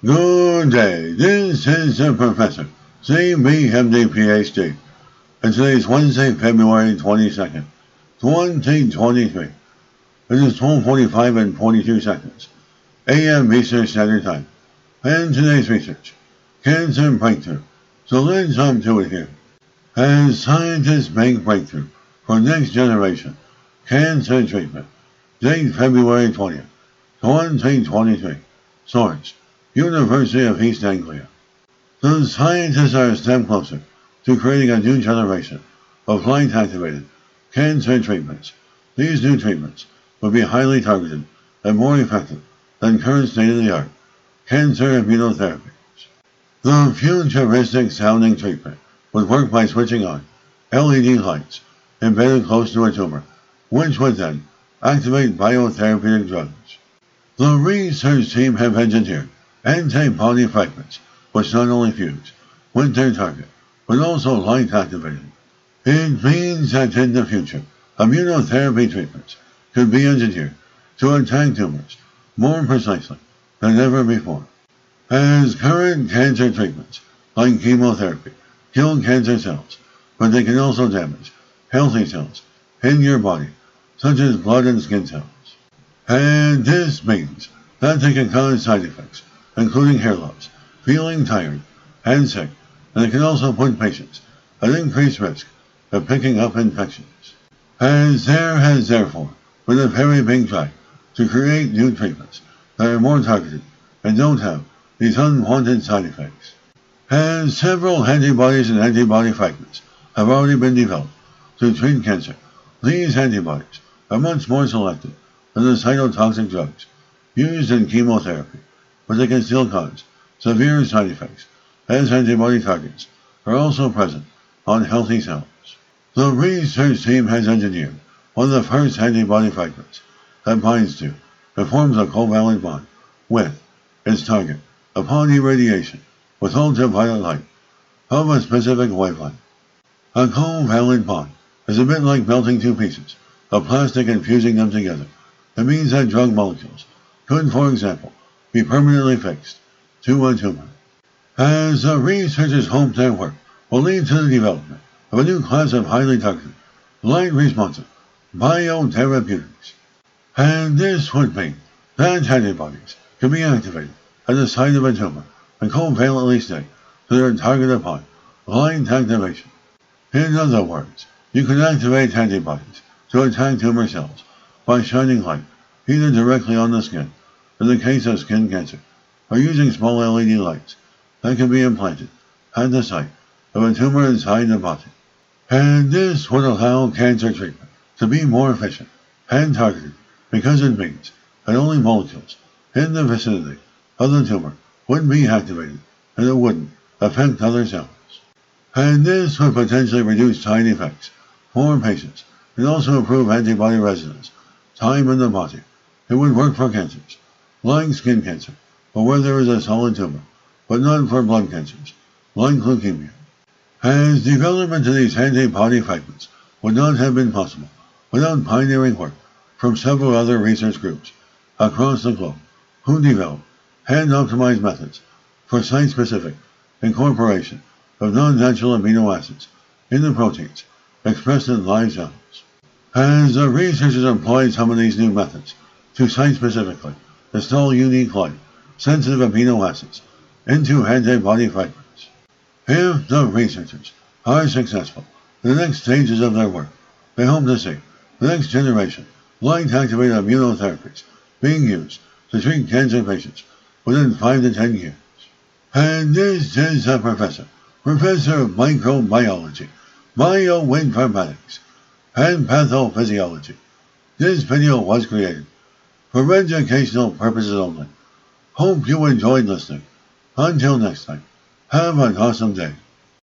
Good day, this is the Professor, drwillphd, PhD, and today is Wednesday, February 22nd, 2023. It is 12:45 and 22 seconds, a.m. Eastern Standard Time, and today's research, cancer breakthrough. So let's jump to it here. As scientists make breakthrough for next generation cancer treatment, date February 20th, 2023. Source: University of East Anglia. The scientists are a step closer to creating a new generation of light-activated cancer treatments. These new treatments will be highly targeted and more effective than current state-of-the-art cancer immunotherapies. The futuristic-sounding treatment would work by switching on LED lights embedded close to a tumor, which would then activate biotherapeutic drugs. The research team have engineered antibody fragments which not only fuse with their target, but also light activated. It means that in the future, immunotherapy treatments could be engineered to attack tumors more precisely than ever before. As current cancer treatments, like chemotherapy, kill cancer cells, but they can also damage healthy cells in your body, such as blood and skin cells. And this means that they can cause side effects, including hair loss, feeling tired and sick, and it can also put patients at increased risk of picking up infections. As there has therefore been a very big drive to create new treatments that are more targeted and don't have these unwanted side effects. As several antibodies and antibody fragments have already been developed to treat cancer, these antibodies are much more selective than the cytotoxic drugs used in chemotherapy, but they can still cause severe side effects, as antibody targets are also present on healthy cells. The research team has engineered one of the first antibody fragments that binds to and forms a covalent bond with its target upon irradiation with ultraviolet light of a specific wavelength. A covalent bond is a bit like melting two pieces of plastic and fusing them together. It means that drug molecules could, for example, be permanently fixed to a tumor. As the researchers hope their work will lead to the development of a new class of highly targeted, light-responsive biotherapeutics. And this would mean that antibodies can be activated at the site of a tumor and covalently stick to their target upon light activation. In other words, you can activate antibodies to attack tumor cells by shining light either directly on the skin, in the case of skin cancer, or using small LED lights that can be implanted at the site of a tumor inside the body. And this would allow cancer treatment to be more efficient and targeted because it means that only molecules in the vicinity of the tumor would be activated and it wouldn't affect other cells. And this would potentially reduce side effects for patients and also improve antibody residence time in the body. It would work for cancers like skin cancer, or where there is a solid tumor, but not for blood cancers like leukemia. As development of these antibody fragments would not have been possible without pioneering work from several other research groups across the globe who developed and optimized methods for site-specific incorporation of non-natural amino acids in the proteins expressed in live cells. As the researchers employed some of these new methods to site-specifically install unique light-sensitive amino acids into antibody fragments. If the researchers are successful in the next stages of their work, they hope to see the next generation light-activated immunotherapies being used to treat cancer patients within 5 to 10 years. And this is the Professor of Microbiology, Bioinformatics, and Pathophysiology. This video was created for educational purposes only. Hope you enjoyed listening. Until next time, have an awesome day.